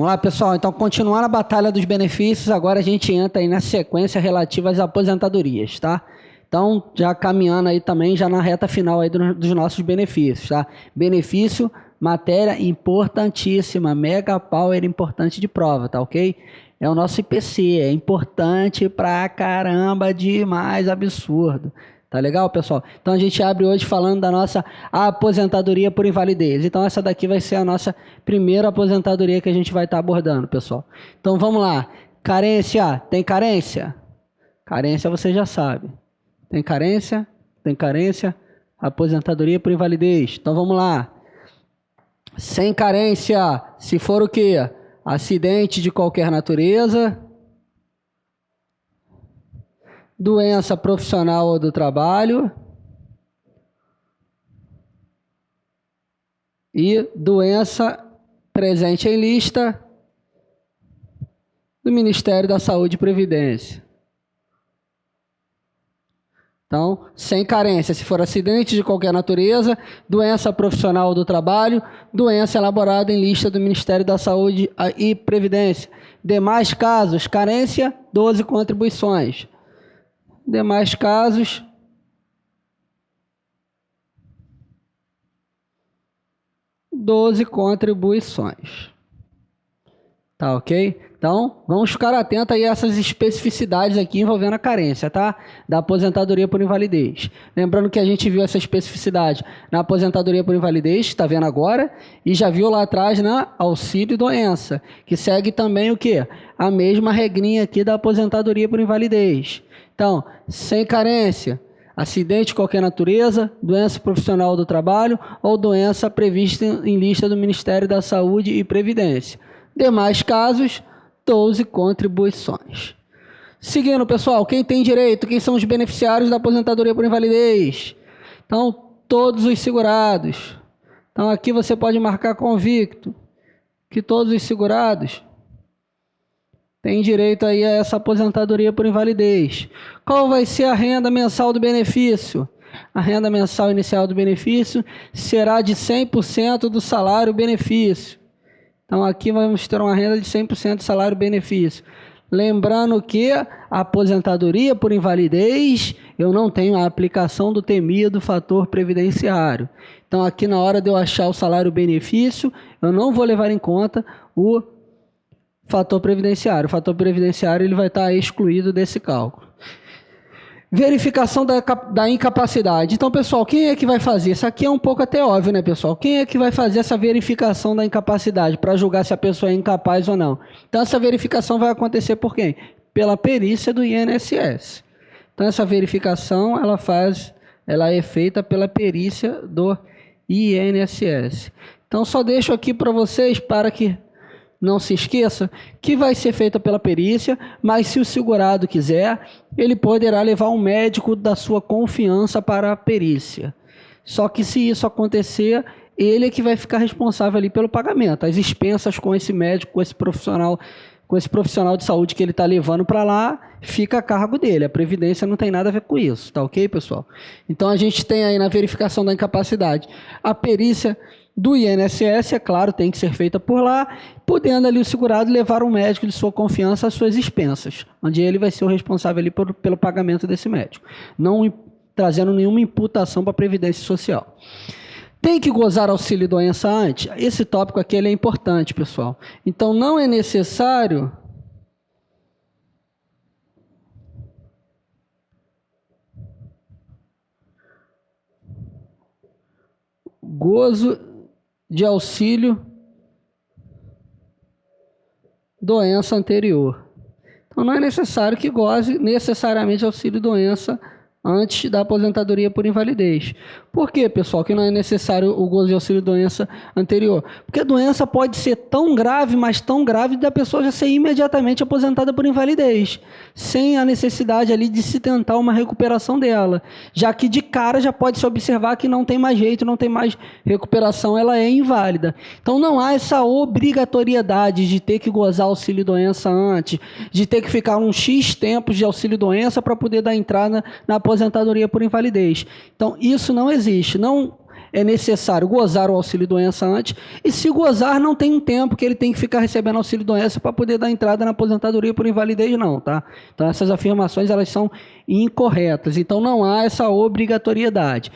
Vamos lá, pessoal. Então, continuando a batalha dos benefícios, agora a gente entra aí na sequência relativa às aposentadorias, tá? Então, já caminhando aí também, já na reta final aí dos nossos benefícios, tá? Benefício, matéria importantíssima, mega power importante de prova, tá ok? É o nosso IPC, é importante pra caramba, demais, absurdo. Tá legal, pessoal? Então a gente abre hoje falando da nossa aposentadoria por invalidez. Então essa daqui vai ser a nossa primeira aposentadoria que a gente vai estar abordando, pessoal. Então vamos lá. Carência, tem carência? Carência você já sabe. Tem carência? Tem carência? Aposentadoria por invalidez. Então vamos lá. Sem carência, se for o quê? Acidente de qualquer natureza, doença profissional ou do trabalho e doença presente em lista do Ministério da Saúde e Previdência. Então, sem carência, se for acidente de qualquer natureza, doença profissional ou do trabalho, doença elaborada em lista do Ministério da Saúde e Previdência. Demais casos, carência, 12 contribuições. Demais casos, contribuições. Tá ok? Então, vamos ficar atentos aí a essas especificidades aqui envolvendo a carência, tá? Da aposentadoria por invalidez. Lembrando que a gente viu essa especificidade na aposentadoria por invalidez, está vendo agora, e já viu lá atrás na auxílio-doença, que segue também o quê? A mesma regrinha aqui da aposentadoria por invalidez. Então, sem carência, acidente de qualquer natureza, doença profissional do trabalho ou doença prevista em lista do Ministério da Saúde e Previdência. Demais casos, 12 contribuições. Seguindo, pessoal, quem tem direito, quem são os beneficiários da aposentadoria por invalidez? Então, todos os segurados. Então, aqui você pode marcar convicto que todos os segurados têm direito aí a essa aposentadoria por invalidez. Qual vai ser a renda mensal do benefício? A renda mensal inicial do benefício será de 100% do salário benefício. Então, aqui vamos ter uma renda de 100% do salário benefício. Lembrando que a aposentadoria por invalidez, eu não tenho a aplicação do temido fator previdenciário. Então, aqui na hora de eu achar o salário benefício, eu não vou levar em conta o fator previdenciário. O fator previdenciário ele vai estar excluído desse cálculo. Verificação da incapacidade. Então, pessoal, quem é que vai fazer? Isso aqui é um pouco até óbvio, né, pessoal? Quem é que vai fazer essa verificação da incapacidade para julgar se a pessoa é incapaz ou não? Então, essa verificação vai acontecer por quem? Pela perícia do INSS. Então, essa verificação ela é feita pela perícia do INSS. Então, só deixo aqui para vocês, para que não se esqueça, que vai ser feita pela perícia, mas se o segurado quiser, ele poderá levar um médico da sua confiança para a perícia. Só que se isso acontecer, ele é que vai ficar responsável ali pelo pagamento. As expensas com esse médico, com esse profissional de saúde que ele está levando para lá, fica a cargo dele. A Previdência não tem nada a ver com isso, tá ok, pessoal? Então, a gente tem aí na verificação da incapacidade a perícia do INSS, é claro, tem que ser feita por lá, podendo ali o segurado levar um médico de sua confiança às suas expensas, onde ele vai ser o responsável ali pelo pagamento desse médico, não trazendo nenhuma imputação para a Previdência Social. Tem que gozar auxílio-doença antes? Esse tópico aqui ele é importante, pessoal. Então, não é necessário gozo de auxílio doença anterior. Então, não é necessário que goze necessariamente auxílio doença antes da aposentadoria por invalidez. Por quê, pessoal, que não é necessário o gozo de auxílio-doença anterior? Porque a doença pode ser tão grave, mas tão grave, da pessoa já ser imediatamente aposentada por invalidez, sem a necessidade ali de se tentar uma recuperação dela, já que de cara já pode se observar que não tem mais jeito, não tem mais recuperação, ela é inválida. Então não há essa obrigatoriedade de ter que gozar auxílio-doença antes, de ter que ficar uns X tempos de auxílio-doença para poder dar entrada na aposentadoria por invalidez. Então, isso não existe. Não é necessário gozar o auxílio-doença antes, e se gozar, não tem um tempo que ele tem que ficar recebendo auxílio-doença para poder dar entrada na aposentadoria por invalidez, não, tá? Então, essas afirmações, elas são incorretas, então não há essa obrigatoriedade.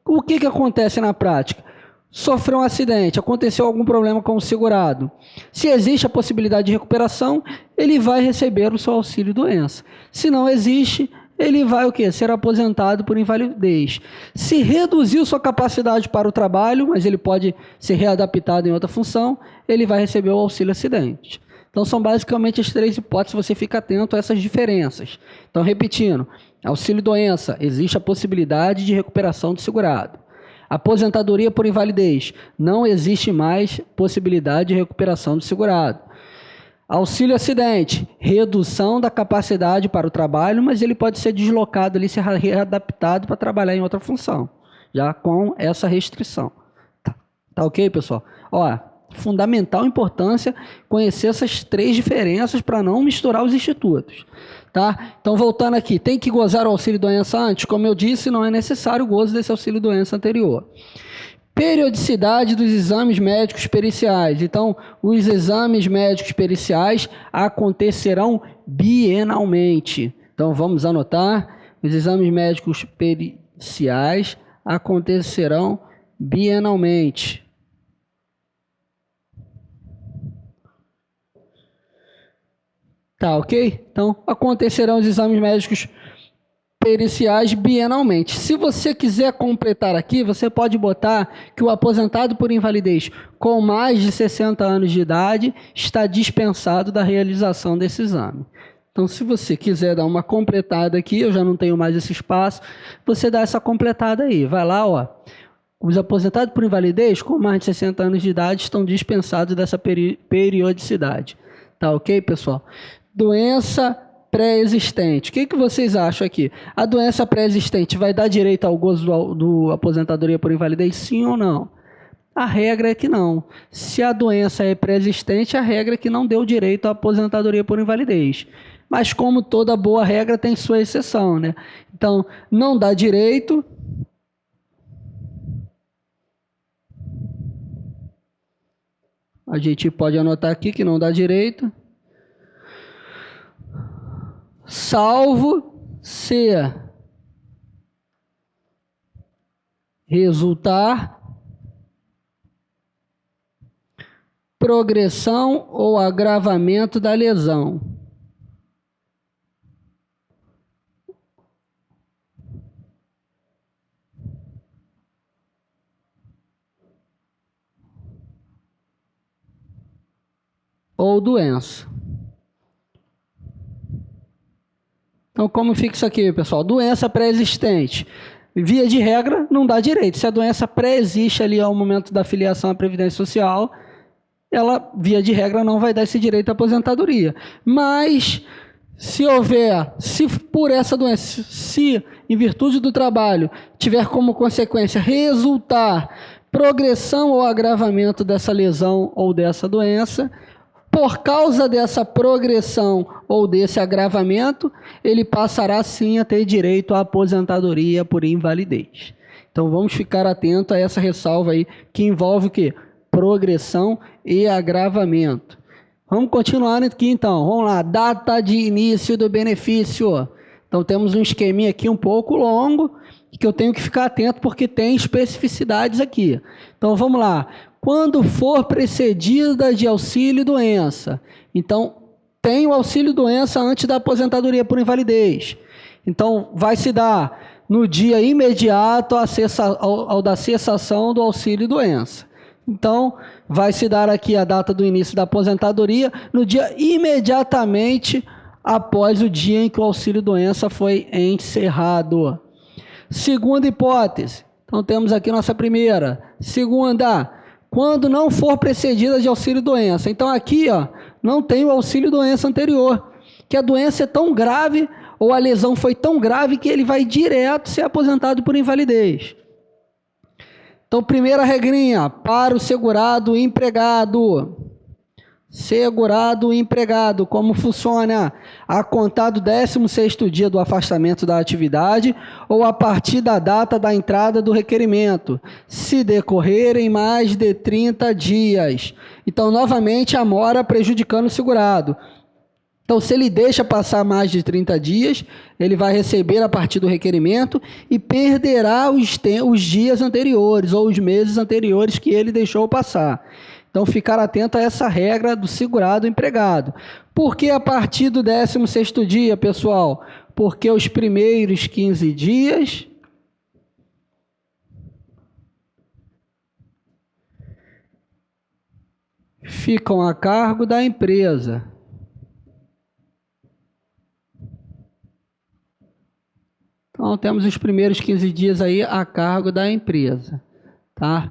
O que acontece na prática? Sofreu um acidente, aconteceu algum problema com o segurado. Se existe a possibilidade de recuperação, ele vai receber o seu auxílio-doença. Se não existe, ele vai o quê? Ser aposentado por invalidez. Se reduziu sua capacidade para o trabalho, mas ele pode ser readaptado em outra função, ele vai receber o auxílio-acidente. Então, são basicamente as 3 hipóteses, você fica atento a essas diferenças. Então, repetindo, auxílio-doença, existe a possibilidade de recuperação do segurado. Aposentadoria por invalidez, não existe mais possibilidade de recuperação do segurado. Auxílio-acidente, redução da capacidade para o trabalho, mas ele pode ser deslocado ali, ser readaptado para trabalhar em outra função, já com essa restrição. Tá ok, pessoal? Ó, fundamental importância conhecer essas 3 diferenças para não misturar os institutos. Tá? Então, voltando aqui, tem que gozar o auxílio-doença antes? Como eu disse, não é necessário o gozo desse auxílio-doença anterior. Periodicidade dos exames médicos periciais. Então, os exames médicos periciais acontecerão bienalmente. Então, vamos anotar, os exames médicos periciais acontecerão bienalmente. Tá, ok? Então, acontecerão os exames médicos periciais bienalmente. Se você quiser completar aqui, você pode botar que o aposentado por invalidez com mais de 60 anos de idade está dispensado da realização desse exame. Então, se você quiser dar uma completada aqui, eu já não tenho mais esse espaço, você dá essa completada aí. Vai lá, ó. Os aposentados por invalidez com mais de 60 anos de idade estão dispensados dessa periodicidade. Tá ok, pessoal? Doença pré-existente. O que vocês acham aqui? A doença pré-existente vai dar direito ao gozo do aposentadoria por invalidez, sim ou não? A regra é que não. Se a doença é pré-existente, a regra é que não deu direito à aposentadoria por invalidez. Mas como toda boa regra tem sua exceção, né? Então, não dá direito. A gente pode anotar aqui que não dá direito. Salvo se resultar progressão ou agravamento da lesão. Ou doença. Então, como fica isso aqui, pessoal? Doença pré-existente. Via de regra, não dá direito. Se a doença pré-existe ali ao momento da filiação à Previdência Social, ela, via de regra, não vai dar esse direito à aposentadoria. Mas, se houver, se por essa doença, se em virtude do trabalho, tiver como consequência resultar progressão ou agravamento dessa lesão ou dessa doença, por causa dessa progressão ou desse agravamento, ele passará sim a ter direito à aposentadoria por invalidez. Então vamos ficar atento a essa ressalva aí, que envolve o quê? Progressão e agravamento. Vamos continuar aqui então. Vamos lá, data de início do benefício. Então temos um esqueminha aqui um pouco longo, que eu tenho que ficar atento porque tem especificidades aqui. Então vamos lá. Quando for precedida de auxílio-doença. Então, tem o auxílio-doença antes da aposentadoria por invalidez. Então, vai se dar no dia imediato ao da cessação do auxílio-doença. Então, vai se dar aqui a data do início da aposentadoria no dia imediatamente após o dia em que o auxílio-doença foi encerrado. Segunda hipótese. Então, temos aqui nossa primeira. Segunda, quando não for precedida de auxílio-doença. Então, aqui, ó, não tem o auxílio-doença anterior, que a doença é tão grave, ou a lesão foi tão grave, que ele vai direto ser aposentado por invalidez. Então, primeira regrinha, para o segurado empregado. segurado empregado. Como funciona? A contar do 16º dia do afastamento da atividade ou a partir da data da entrada do requerimento, se decorrerem mais de 30 dias. Então, novamente, a mora prejudicando o segurado. Então, se ele deixa passar mais de 30 dias, ele vai receber a partir do requerimento e perderá os dias anteriores ou os meses anteriores que ele deixou passar. Então, ficar atento a essa regra do segurado empregado. Por que a partir do 16º dia, pessoal? Porque os primeiros 15 dias ficam a cargo da empresa. Então, temos os primeiros 15 dias aí a cargo da empresa, tá?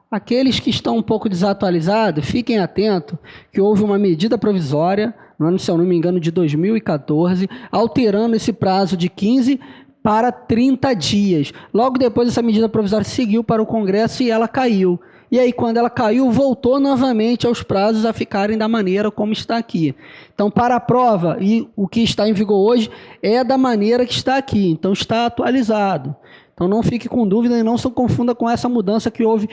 Aqueles que estão um pouco desatualizados, fiquem atentos que houve uma medida provisória, no ano, se eu não me engano, de 2014, alterando esse prazo de 15 para 30 dias. Logo depois, essa medida provisória seguiu para o Congresso e ela caiu. E aí, quando ela caiu, voltou novamente aos prazos a ficarem da maneira como está aqui. Então, para a prova, e o que está em vigor hoje é da maneira que está aqui. Então, está atualizado. Então, não fique com dúvida e não se confunda com essa mudança que houve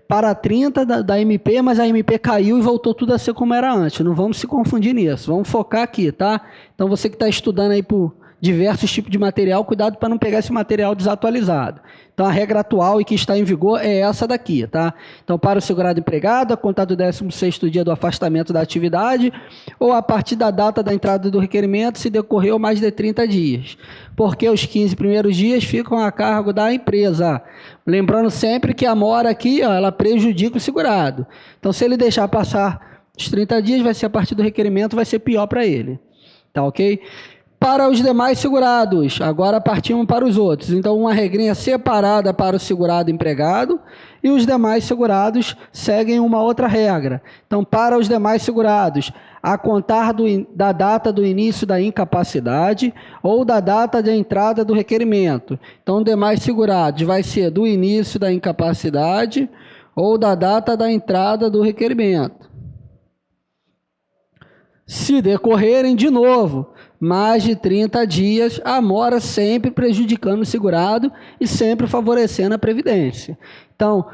para 30 da MP, mas a MP caiu e voltou tudo a ser como era antes. Não vamos se confundir nisso. Vamos focar aqui, tá? Então, você que está estudando aí por diversos tipos de material, cuidado para não pegar esse material desatualizado. Então, a regra atual e que está em vigor é essa daqui, tá? Então, para o segurado empregado, a contar do 16º dia do afastamento da atividade ou a partir da data da entrada do requerimento, se decorreu mais de 30 dias. Porque os 15 primeiros dias ficam a cargo da empresa. Lembrando sempre que a mora aqui, ó, ela prejudica o segurado. Então, se ele deixar passar os 30 dias, vai ser a partir do requerimento, vai ser pior para ele. Tá ok? Para os demais segurados, agora partimos para os outros. Então, uma regrinha separada para o segurado empregado e os demais segurados seguem uma outra regra. Então, para os demais segurados, a contar da data do início da incapacidade ou da data de entrada do requerimento. Então, demais segurados vai ser do início da incapacidade ou da data da entrada do requerimento. Se decorrerem, de novo, mais de 30 dias, a mora sempre prejudicando o segurado e sempre favorecendo a previdência. Então,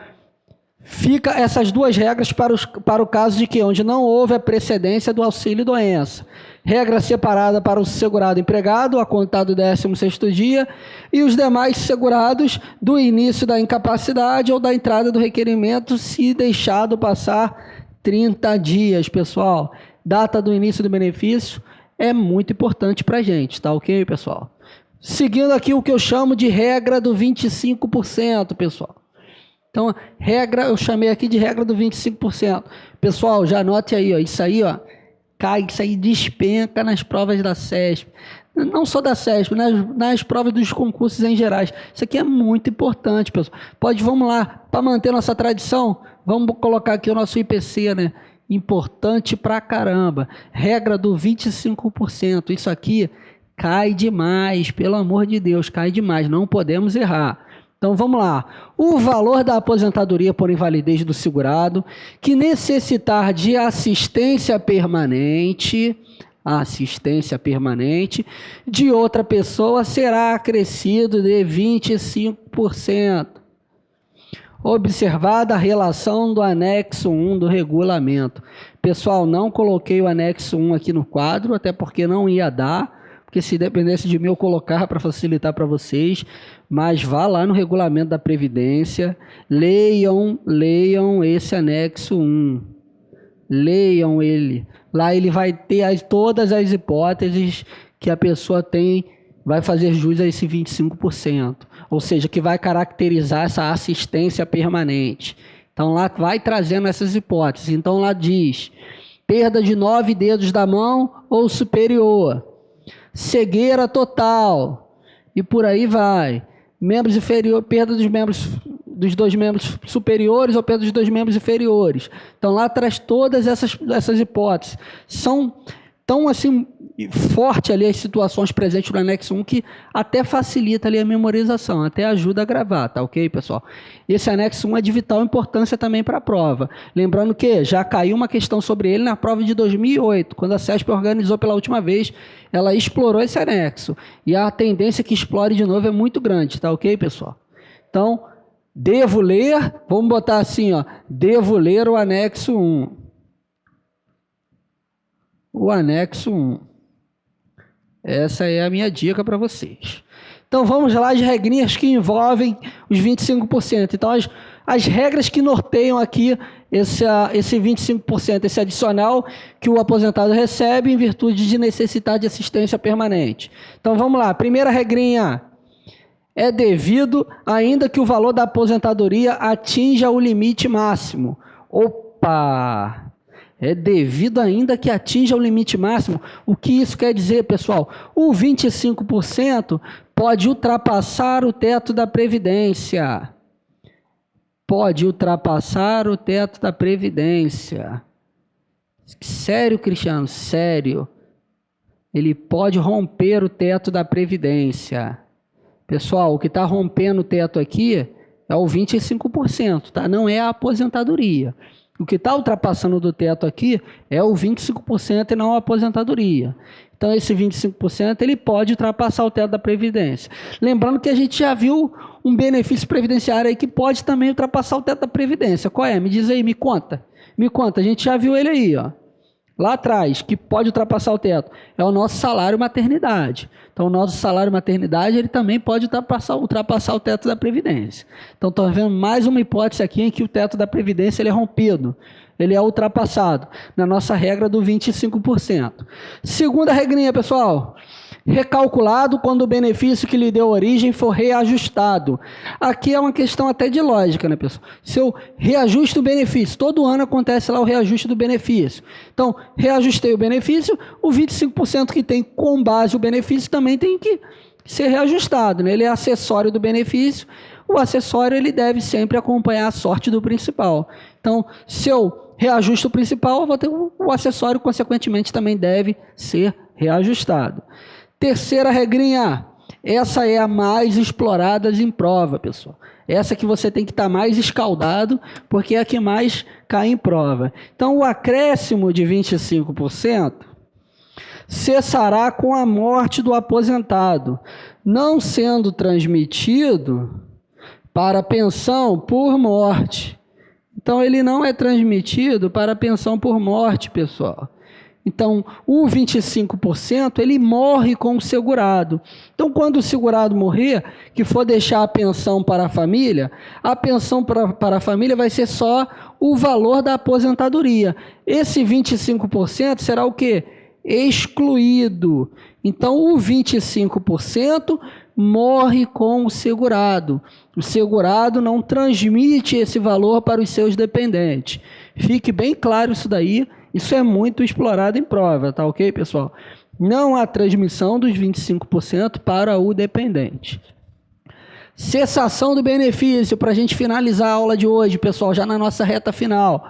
fica essas duas regras para o caso de que onde não houve a precedência do auxílio-doença. Regra separada para o segurado empregado, a contar do 16º dia, e os demais segurados do início da incapacidade ou da entrada do requerimento, se deixado passar 30 dias, pessoal. Data do início do benefício é muito importante para a gente, tá ok, pessoal? Seguindo aqui o que eu chamo de regra do 25%, pessoal. Então, regra, eu chamei aqui de regra do 25%. Pessoal, já anote aí, ó, isso aí, ó, cai, isso aí despenca nas provas da CESP. Não só da CESP, nas provas dos concursos em gerais. Isso aqui é muito importante, pessoal. Vamos lá, para manter nossa tradição, vamos colocar aqui o nosso IPC, né? Importante pra caramba. Regra do 25%. Isso aqui cai demais, pelo amor de Deus, cai demais. Não podemos errar. Então vamos lá. O valor da aposentadoria por invalidez do segurado que necessitar de assistência permanente de outra pessoa será acrescido de 25%. Observada a relação do anexo 1 do regulamento. Pessoal, não coloquei o anexo 1 aqui no quadro, até porque não ia dar, porque se dependesse de mim eu colocar para facilitar para vocês, mas vá lá no regulamento da Previdência, leiam esse anexo 1, leiam ele. Lá ele vai ter todas as hipóteses que a pessoa tem, vai fazer jus a esse 25%, ou seja, que vai caracterizar essa assistência permanente. Então, lá vai trazendo essas hipóteses. Então, lá diz, perda de 9 dedos da mão ou superior, cegueira total, e por aí vai. Membros inferiores, perda dos 2 membros superiores ou perda dos 2 membros inferiores. Então, lá traz todas essas hipóteses. São tão assim forte ali as situações presentes no anexo 1 que até facilita ali a memorização, até ajuda a gravar, tá ok, pessoal? Esse anexo 1 é de vital importância também para a prova. Lembrando que já caiu uma questão sobre ele na prova de 2008, quando a CESP organizou pela última vez, ela explorou esse anexo. E a tendência que explore de novo é muito grande, tá ok, pessoal? Então, devo ler, vamos botar assim, ó, devo ler o anexo 1. O anexo 1. Essa é a minha dica para vocês. Então vamos lá às regrinhas que envolvem os 25%. Então as regras que norteiam aqui esse 25%, esse adicional que o aposentado recebe em virtude de necessitar de assistência permanente. Então vamos lá, primeira regrinha. É devido ainda que o valor da aposentadoria atinja o limite máximo. Opa! É devido ainda que atinja o limite máximo. O que isso quer dizer, pessoal? O 25% pode ultrapassar o teto da Previdência. Pode ultrapassar o teto da Previdência. Sério, Cristiano? Sério. Ele pode romper o teto da Previdência. Pessoal, o que está rompendo o teto aqui é o 25%, tá? Não é a aposentadoria. O que está ultrapassando do teto aqui é o 25% e não a aposentadoria. Então, esse 25% ele pode ultrapassar o teto da Previdência. Lembrando que a gente já viu um benefício previdenciário aí que pode também ultrapassar o teto da Previdência. Qual é? Me diz aí, me conta. Me conta, a gente já viu ele aí, ó. Lá atrás, que pode ultrapassar o teto, é o nosso salário maternidade. Então, o nosso salário maternidade, ele também pode ultrapassar o teto da Previdência. Então, estou vendo mais uma hipótese aqui em que o teto da Previdência ele é rompido, ele é ultrapassado, na nossa regra do 25%. Segunda regrinha, pessoal. Recalculado quando o benefício que lhe deu origem for reajustado. Aqui é uma questão até de lógica, né, pessoal? Se eu reajusto o benefício, todo ano acontece lá o reajuste do benefício. Então, reajustei o benefício, o 25% que tem com base o benefício também tem que ser reajustado, né? Ele é acessório do benefício, o acessório ele deve sempre acompanhar a sorte do principal. Então, se eu reajusto o principal, eu vou ter o acessório, consequentemente, também deve ser reajustado. Terceira regrinha, essa é a mais explorada em prova, pessoal. Essa que você tem que estar mais escaldado, porque é a que mais cai em prova. Então, o acréscimo de 25% cessará com a morte do aposentado, não sendo transmitido para pensão por morte. Então, ele não é transmitido para pensão por morte, pessoal. Então, o 25% ele morre com o segurado. Então, quando o segurado morrer, que for deixar a pensão para a pensão para a família vai ser só o valor da aposentadoria. Esse 25% será o quê? Excluído. Então, o 25% morre com o segurado. O segurado não transmite esse valor para os seus dependentes. Fique bem claro isso daí. Isso é muito explorado em prova, tá ok, pessoal? Não há transmissão dos 25% para o dependente. Cessação do benefício, para a gente finalizar a aula de hoje, pessoal, já na nossa reta final.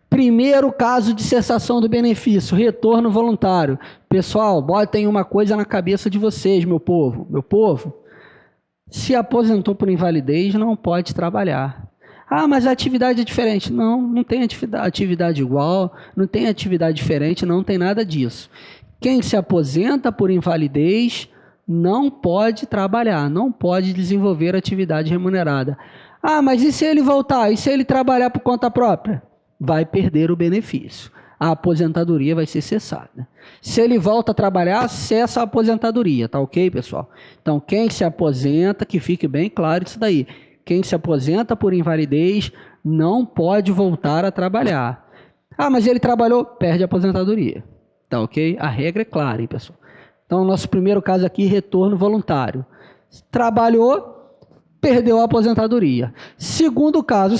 Primeiro caso de cessação do benefício, retorno voluntário. Pessoal, botem uma coisa na cabeça de vocês, meu povo. Meu povo, se aposentou por invalidez, não pode trabalhar. Ah, mas a atividade é diferente. Não, não tem atividade igual, não tem atividade diferente, não tem nada disso. Quem se aposenta por invalidez não pode trabalhar, não pode desenvolver atividade remunerada. Ah, mas e se ele voltar? E se ele trabalhar por conta própria? Vai perder o benefício. A aposentadoria vai ser cessada. Se ele volta a trabalhar, cessa a aposentadoria, tá ok, pessoal? Então, quem se aposenta, que fique bem claro isso daí. Quem se aposenta por invalidez não pode voltar a trabalhar. Ah, mas ele trabalhou, perde a aposentadoria. Tá ok? A regra é clara, hein, pessoal? Então, nosso primeiro caso aqui, retorno voluntário. Trabalhou, perdeu a aposentadoria. Segundo caso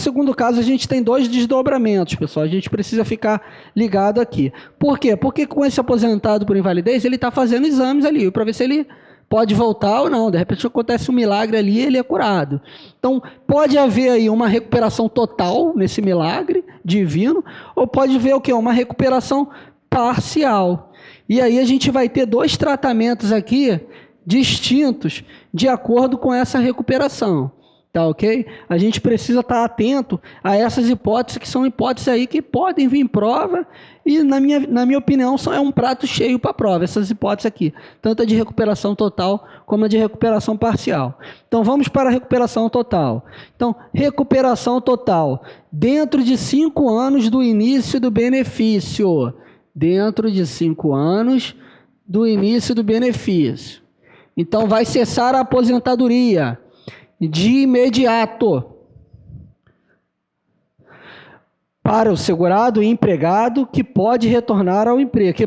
a gente tem dois desdobramentos, pessoal. A gente precisa ficar ligado aqui. Por quê? Porque com esse aposentado por invalidez, ele está fazendo exames ali para ver se ele pode voltar ou não. De repente acontece um milagre ali e ele é curado. Então, pode haver aí uma recuperação total nesse milagre divino, ou pode haver o quê? Uma recuperação parcial. E aí a gente vai ter dois tratamentos aqui distintos de acordo com essa recuperação. Tá ok? A gente precisa estar atento a essas hipóteses, que são hipóteses aí que podem vir em prova e, na minha opinião, é um prato cheio para a prova, essas hipóteses aqui, tanto a de recuperação total como a de recuperação parcial. Então, vamos para a recuperação total. Então, recuperação total, dentro de 5 anos do início do benefício. Dentro de 5 anos do início do benefício. Então, vai cessar a aposentadoria de imediato para o segurado e empregado que pode retornar ao emprego,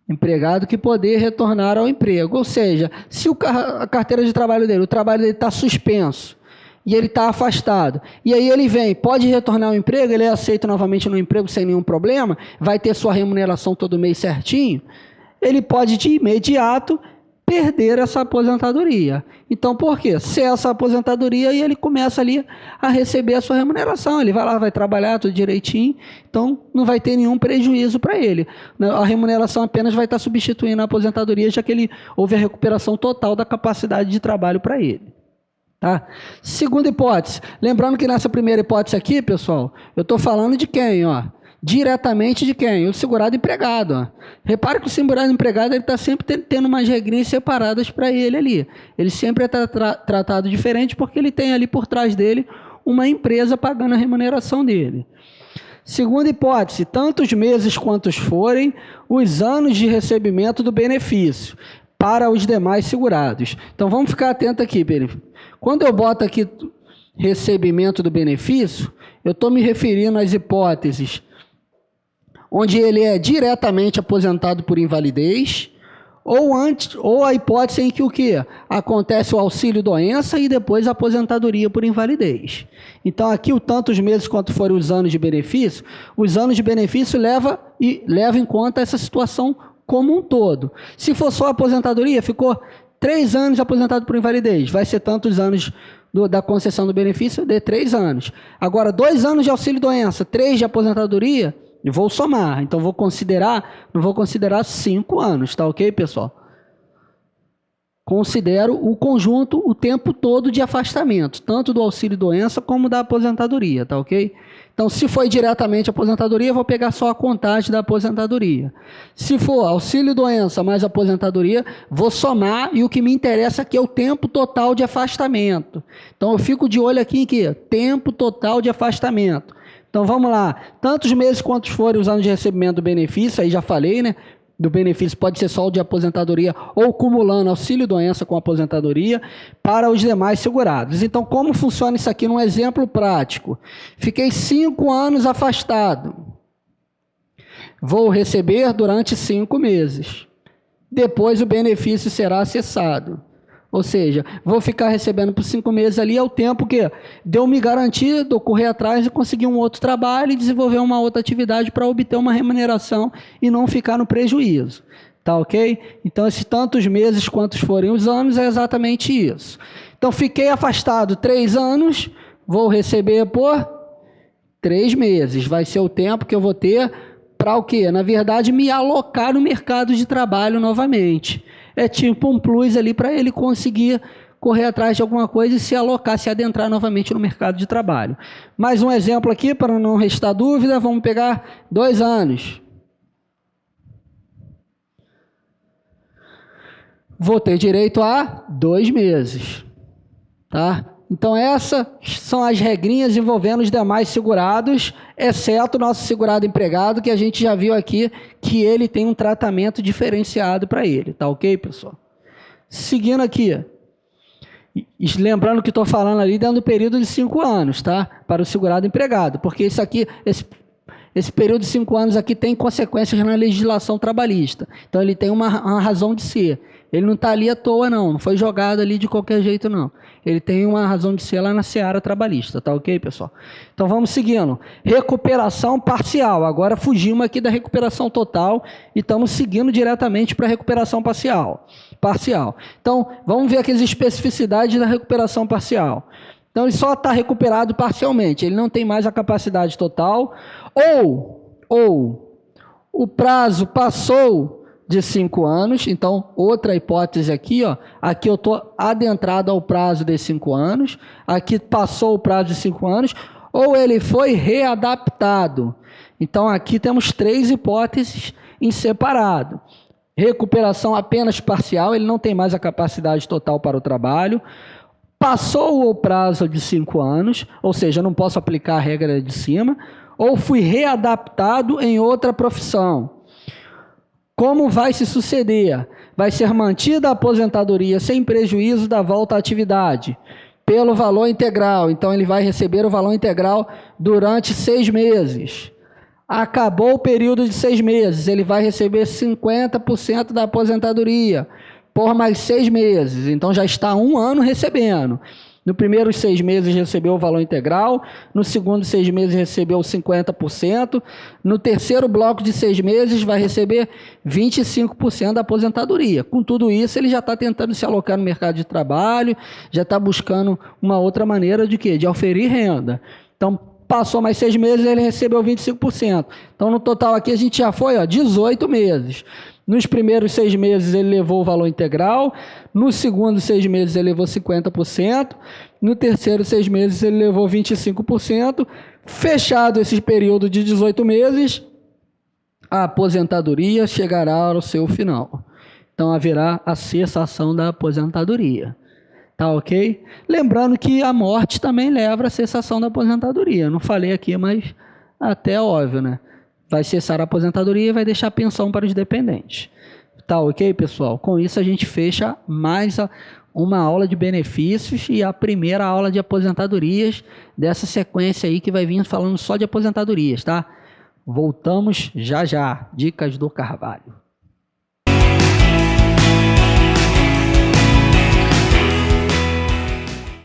empregado que poder retornar ao emprego. Ou seja, se a carteira de trabalho dele, o trabalho dele está suspenso e ele está afastado, e aí ele vem, pode retornar ao emprego, ele é aceito novamente no emprego sem nenhum problema, vai ter sua remuneração todo mês certinho, ele pode de imediato perder essa aposentadoria. Então, por quê? Cessa a aposentadoria e ele começa ali a receber a sua remuneração. Ele vai lá, vai trabalhar tudo direitinho, então não vai ter nenhum prejuízo para ele. A remuneração apenas vai estar substituindo a aposentadoria, já que houve a recuperação total da capacidade de trabalho para ele. Tá? Segunda hipótese. Lembrando que nessa primeira hipótese aqui, pessoal, eu estou falando de quem? Ó? Diretamente de quem? O segurado empregado. Ó. Repare que o segurado empregado está sempre tendo umas regrinhas separadas para ele ali. Ele sempre é tratado diferente porque ele tem ali por trás dele uma empresa pagando a remuneração dele. Segunda hipótese, tantos meses quantos forem os anos de recebimento do benefício para os demais segurados. Então vamos ficar atento aqui, Pedro. Quando eu boto aqui recebimento do benefício, eu estou me referindo às hipóteses onde ele é diretamente aposentado por invalidez, ou a hipótese em que o quê? Acontece o auxílio-doença e depois a aposentadoria por invalidez. Então, aqui, o tantos meses quanto forem os anos de benefício, os anos de benefício leva em conta essa situação como um todo. Se for só a aposentadoria, ficou 3 anos aposentado por invalidez, vai ser tantos anos da concessão do benefício de 3 anos. Agora, 2 anos de auxílio-doença, 3 de aposentadoria, eu vou somar, então não vou considerar 5 anos, tá ok, pessoal? Considero o conjunto, o tempo todo de afastamento, tanto do auxílio-doença como da aposentadoria, tá ok? Então, se foi diretamente aposentadoria, eu vou pegar só a contagem da aposentadoria. Se for auxílio-doença mais aposentadoria, vou somar e o que me interessa aqui é o tempo total de afastamento. Então, eu fico de olho aqui em que? Tempo total de afastamento. Então, vamos lá. Tantos meses quantos forem os anos de recebimento do benefício, aí já falei, né? Do benefício pode ser só o de aposentadoria ou cumulando auxílio-doença com aposentadoria para os demais segurados. Então, como funciona isso aqui num exemplo prático? Fiquei 5 anos afastado. Vou receber durante 5 meses. Depois o benefício será cessado. Ou seja, vou ficar recebendo por 5 meses ali, é o tempo que deu me garantir, de eu correr atrás e conseguir um outro trabalho e desenvolver uma outra atividade para obter uma remuneração e não ficar no prejuízo. Tá ok? Então, esses tantos meses, quantos forem os anos, é exatamente isso. Então, fiquei afastado 3 anos, vou receber por 3 meses. Vai ser o tempo que eu vou ter para o quê? Na verdade, me alocar no mercado de trabalho novamente. É tipo um plus ali para ele conseguir correr atrás de alguma coisa e se alocar, se adentrar novamente no mercado de trabalho. Mais um exemplo aqui, para não restar dúvida, vamos pegar 2 anos. Vou ter direito a 2 meses. Tá? Então, essas são as regrinhas envolvendo os demais segurados, exceto o nosso segurado empregado, que a gente já viu aqui que ele tem um tratamento diferenciado para ele. Tá ok, pessoal? Seguindo aqui, lembrando que estou falando ali dentro do período de 5 anos, tá? Para o segurado empregado, porque isso aqui, esse período de 5 anos aqui tem consequências na legislação trabalhista. Então, ele tem uma razão de ser. Ele não está ali à toa, não foi jogado ali de qualquer jeito, não. Ele tem uma razão de ser lá na seara trabalhista, tá ok, pessoal? Então, vamos seguindo. Recuperação parcial. Agora, fugimos aqui da recuperação total e estamos seguindo diretamente para a recuperação parcial. Então, vamos ver aqui as especificidades da recuperação parcial. Então, ele só está recuperado parcialmente. Ele não tem mais a capacidade total O prazo passou de 5 anos, então outra hipótese aqui, ó, aqui eu estou adentrado ao prazo de 5 anos, aqui passou o prazo de 5 anos, ou ele foi readaptado. Então aqui temos 3 hipóteses em separado. Recuperação apenas parcial, ele não tem mais a capacidade total para o trabalho. Passou o prazo de 5 anos, ou seja, eu não posso aplicar a regra de cima, ou fui readaptado em outra profissão. Como vai se suceder? Vai ser mantida a aposentadoria sem prejuízo da volta à atividade, pelo valor integral. Então, ele vai receber o valor integral durante 6 meses. Acabou o período de 6 meses, ele vai receber 50% da aposentadoria por mais 6 meses. Então, já está 1 ano recebendo. No primeiro 6 meses recebeu o valor integral, no segundo 6 meses recebeu 50%, no terceiro bloco de 6 meses vai receber 25% da aposentadoria. Com tudo isso, ele já está tentando se alocar no mercado de trabalho, já está buscando uma outra maneira de quê? De oferir renda. Então, passou mais 6 meses, ele recebeu 25%. Então, no total aqui, a gente já foi, ó, 18 meses. Nos primeiros 6 meses, ele levou o valor integral. No segundo 6 meses, ele levou 50%. No terceiro 6 meses, ele levou 25%. Fechado esse período de 18 meses, a aposentadoria chegará ao seu final. Então, haverá a cessação da aposentadoria. Tá ok? Lembrando que a morte também leva à cessação da aposentadoria. Não falei aqui, mas até é óbvio, né? Vai cessar a aposentadoria e vai deixar a pensão para os dependentes. Tá ok, pessoal? Com isso a gente fecha mais uma aula de benefícios e a primeira aula de aposentadorias dessa sequência aí que vai vir falando só de aposentadorias, tá? Voltamos já já. Dicas do Carvalho.